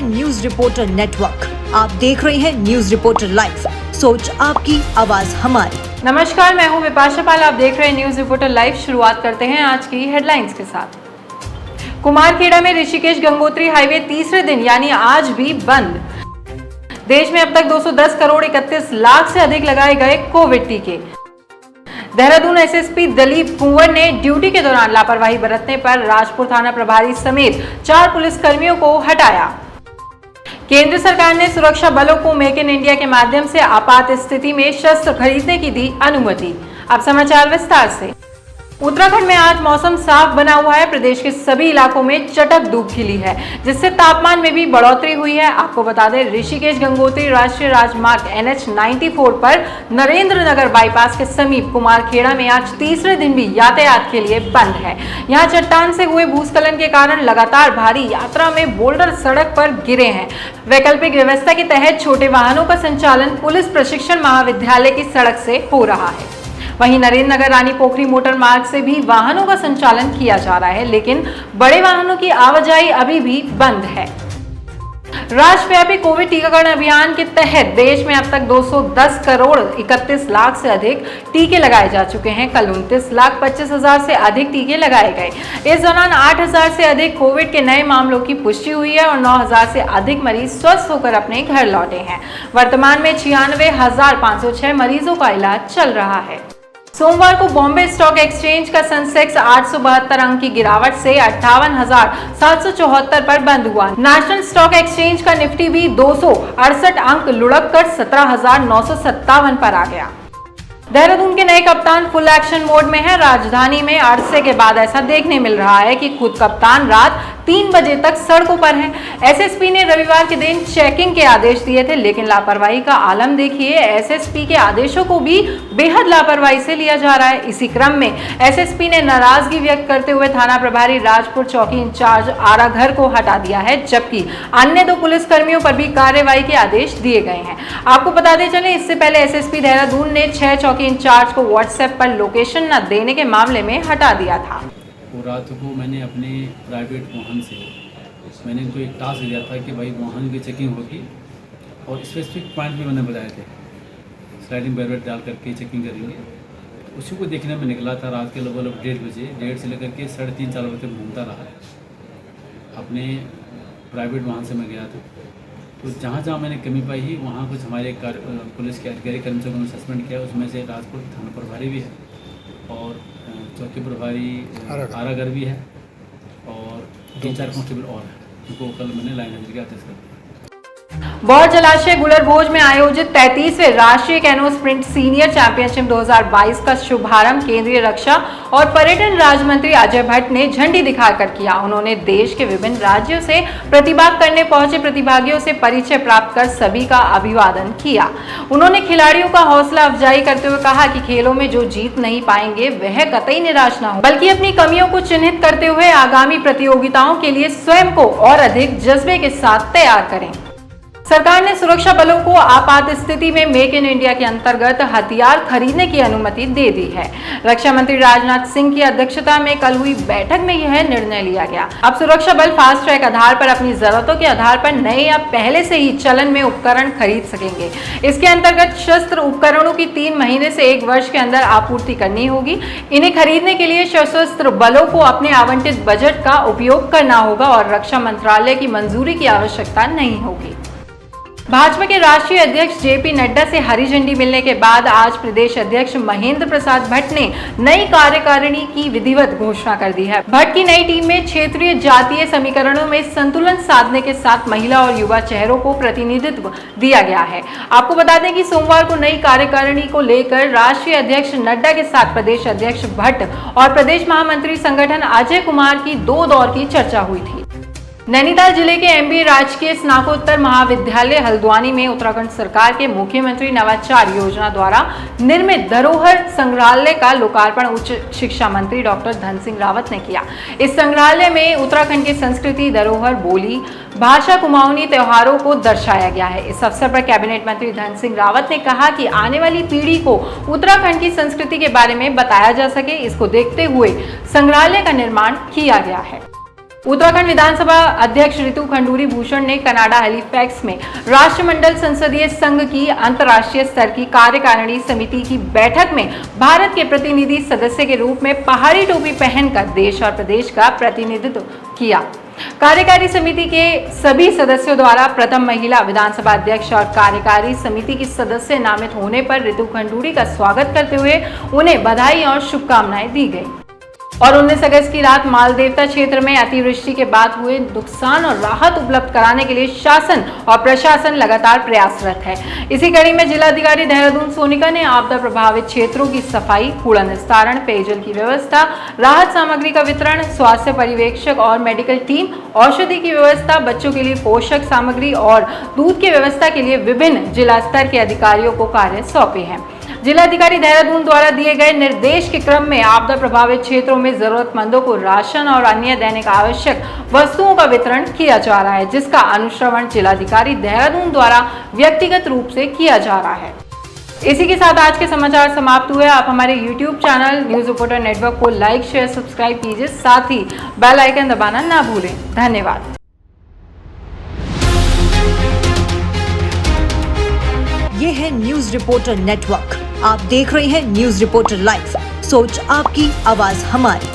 है news reporter network. आप देख रहे हैं न्यूज रिपोर्टर लाइव, सोच आपकी, आवाज हमारी। नमस्कार, मैं हूं विपाशा पाल। आप देख रहे हैं न्यूज रिपोर्टर लाइव। शुरुआत करते हैं आज की हेडलाइंस के साथ। कुमारखेड़ा में ऋषिकेश गंगोत्री हाईवे तीसरे दिन यानी आज भी बंद। देश में अब तक 210 करोड़ 31 लाख से अधिक लगाए गए कोविड टीके। देहरादून एसएसपी दिलीप कुंवर ने ड्यूटी के दौरान लापरवाही बरतने पर राजपुर थाना प्रभारी समेत 4 पुलिसकर्मियों को हटाया। केंद्र सरकार ने सुरक्षा बलों को मेक इन इंडिया के माध्यम से आपात स्थिति में शस्त्र खरीदने की दी अनुमति। अब समाचार विस्तार से। उत्तराखंड में आज मौसम साफ बना हुआ है। प्रदेश के सभी इलाकों में चटक धूप खिली है, जिससे तापमान में भी बढ़ोतरी हुई है। आपको बता दें, ऋषिकेश गंगोत्री राष्ट्रीय राजमार्ग NH 94 पर नरेंद्र नगर बाईपास के समीप कुमारखेड़ा में आज तीसरे दिन भी यातायात के लिए बंद है। यहाँ चट्टान से हुए भूस्खलन के कारण लगातार भारी यात्रा में बोल्डर सड़क पर गिरे हैं। वैकल्पिक व्यवस्था के तहत छोटे वाहनों का संचालन पुलिस प्रशिक्षण महाविद्यालय की सड़क से हो रहा है। वहीं नरेंद्र नगर रानी पोखरी मोटर मार्ग से भी वाहनों का संचालन किया जा रहा है, लेकिन बड़े वाहनों की आवाजाही अभी भी बंद है। राष्ट्रव्यापी कोविड टीकाकरण अभियान के तहत देश में अब तक 210 करोड़ 31 लाख से अधिक टीके लगाए जा चुके हैं। कल 29 लाख 25 हजार से अधिक टीके लगाए गए। इस दौरान 8,000 से अधिक कोविड के नए मामलों की पुष्टि हुई है और 9,000 से अधिक मरीज स्वस्थ होकर अपने घर लौटे हैं। वर्तमान में 96,506 मरीजों का इलाज चल रहा है। सोमवार को बॉम्बे स्टॉक एक्सचेंज का सेंसेक्स 872 अंक की गिरावट से 58,774 पर बंद हुआ। नेशनल स्टॉक एक्सचेंज का निफ्टी भी 268 अंक लुढ़क कर 17,957 पर आ गया। देहरादून के नए कप्तान फुल एक्शन मोड में है। राजधानी में अरसे के बाद ऐसा देखने मिल रहा है कि खुद कप्तान रात 3 बजे तक सड़कों पर हैं। एसएसपी ने रविवार के दिन चेकिंग के आदेश दिए थे, लेकिन लापरवाही का आलम देखिए। एसएसपी के आदेशों को भी बेहद लापरवाही से लिया जा रहा है। इसी क्रम में एसएसपी ने नाराजगी व्यक्त करते हुए थाना प्रभारी राजपुर चौकी इंचार्ज आराघर को हटा दिया है, जबकि अन्य 2 पुलिसकर्मियों पर भी कार्रवाई के आदेश दिए गए हैं। आपको बताते चले, इससे पहले एसएसपी देहरादून ने 6 चौकी इंचार्ज को व्हाट्सएप पर लोकेशन न देने के मामले में हटा दिया था। रात को मैंने अपने प्राइवेट वाहन से मैंने इनको एक टास्क दिया था कि भाई वाहन की चेकिंग होगी और स्पेसिफिक पॉइंट भी मैंने बताए थे, स्लाइडिंग बैरियर डाल करके चेकिंग करेंगे। उसी को देखने में निकला था रात के लगभग 1:30 बजे। 1:30 से लेकर के 3:30-4 बजे तक घूमता रहा। अपने प्राइवेट वाहन से मैं गया था, तो जहाँ जहाँ मैंने कमी पाई ही वहाँ कुछ हमारे पुलिस के अधिकारी कर्मचारियों को सस्पेंड किया। उसमें से राजपुर थाना प्रभारी भी है और चौकी प्रभारी आराघर भी है और 3-4 कांस्टेबल और हैं, उनको कल मैंने लाइन हाजिरी का आदेश कर दिया। बौर जलाशय गुलरभोज में आयोजित 33वें राष्ट्रीय कैनो स्प्रिंट सीनियर चैंपियनशिप 2022 का शुभारंभ केंद्रीय रक्षा और पर्यटन राज्य मंत्री अजय भट्ट ने झंडी दिखाकर किया। उन्होंने देश के विभिन्न राज्यों से प्रतिभा करने पहुंचे प्रतिभागियों से परिचय प्राप्त कर सभी का अभिवादन किया। उन्होंने खिलाड़ियों का हौसला अफजाई करते हुए कहा कि खेलों में जो जीत नहीं पाएंगे वह कतई निराश न हो, बल्कि अपनी कमियों को चिन्हित करते हुए आगामी प्रतियोगिताओं के लिए स्वयं को और अधिक जज्बे के साथ तैयार करें। सरकार ने सुरक्षा बलों को आपात स्थिति में मेक इन इंडिया के अंतर्गत हथियार खरीदने की अनुमति दे दी है। रक्षा मंत्री राजनाथ सिंह की अध्यक्षता में कल हुई बैठक में यह निर्णय लिया गया। अब सुरक्षा बल फास्ट ट्रैक आधार पर अपनी जरूरतों के आधार पर नए या पहले से ही चलन में उपकरण खरीद सकेंगे। इसके अंतर्गत शस्त्र उपकरणों की 3 महीने से 1 वर्ष के अंदर आपूर्ति करनी होगी। इन्हें खरीदने के लिए सशस्त्र बलों को अपने आवंटित बजट का उपयोग करना होगा और रक्षा मंत्रालय की मंजूरी की आवश्यकता नहीं होगी। भाजपा के राष्ट्रीय अध्यक्ष जेपी नड्डा से हरी झंडी मिलने के बाद आज प्रदेश अध्यक्ष महेंद्र प्रसाद भट्ट ने नई कार्यकारिणी की विधिवत घोषणा कर दी है। भट्ट की नई टीम में क्षेत्रीय जातीय समीकरणों में संतुलन साधने के साथ महिला और युवा चेहरों को प्रतिनिधित्व दिया गया है। आपको बता दें कि सोमवार को नई कार्यकारिणी को लेकर राष्ट्रीय अध्यक्ष नड्डा के साथ प्रदेश अध्यक्ष भट्ट और प्रदेश महामंत्री संगठन अजय कुमार की 2 दौर की चर्चा हुई थी। नैनीताल जिले के MBA राजकीय स्नातकोत्तर महाविद्यालय हल्द्वानी में उत्तराखंड सरकार के मुख्यमंत्री नवाचार योजना द्वारा निर्मित धरोहर संग्रहालय का लोकार्पण उच्च शिक्षा मंत्री डॉक्टर धन सिंह रावत ने किया। इस संग्रहालय में उत्तराखंड की संस्कृति, धरोहर, बोली, भाषा, कुमाऊनी त्योहारों को दर्शाया गया है। इस अवसर पर कैबिनेट मंत्री धन सिंह रावत ने कहा कि आने वाली पीढ़ी को उत्तराखंड की संस्कृति के बारे में बताया जा सके, इसको देखते हुए संग्रहालय का निर्माण किया गया है। उत्तराखंड विधानसभा अध्यक्ष रितु खंडूरी भूषण ने कनाडा हैलिफैक्स में राष्ट्रमंडल संसदीय संघ की अंतर्राष्ट्रीय स्तर की कार्यकारिणी समिति की बैठक में भारत के प्रतिनिधि सदस्य के रूप में पहाड़ी टोपी पहनकर देश और प्रदेश का प्रतिनिधित्व किया। कार्यकारी समिति के सभी सदस्यों द्वारा प्रथम महिला विधानसभा अध्यक्ष और कार्यकारी समिति की सदस्य नामित होने पर रितु खंडूरी का स्वागत करते हुए उन्हें बधाई और शुभकामनाएं दी गई। और 19 अगस्त की रात मालदेवता क्षेत्र में अतिवृष्टि के बाद हुए नुकसान और राहत उपलब्ध कराने के लिए शासन और प्रशासन लगातार प्रयासरत है। इसी कड़ी में जिलाधिकारी देहरादून सोनिका ने आपदा प्रभावित क्षेत्रों की सफाई, कूड़ा निस्तारण, पेयजल की व्यवस्था, राहत सामग्री का वितरण, स्वास्थ्य पर्यवेक्षक और मेडिकल टीम, औषधि की व्यवस्था, बच्चों के लिए पोषक सामग्री और दूध की व्यवस्था के लिए विभिन्न जिला स्तर के अधिकारियों को कार्य सौंपे हैं। जिलाधिकारी देहरादून द्वारा दिए गए निर्देश के क्रम में आपदा प्रभावित क्षेत्रों में जरूरतमंदों को राशन और अन्य दैनिक आवश्यक वस्तुओं का वितरण किया जा रहा है, जिसका अनुश्रवण जिलाधिकारी देहरादून द्वारा व्यक्तिगत रूप से किया जा रहा है। इसी के साथ आज के समाचार समाप्त हुए। आप हमारे YouTube channel news reporter network को लाइक, शेयर, सब्सक्राइब कीजिए, साथ ही बेल आइकन दबाना ना भूलें। धन्यवाद। ये है न्यूज रिपोर्टर नेटवर्क। आप देख रहे हैं न्यूज रिपोर्टर लाइव। सोच आपकी, आवाज हमारी।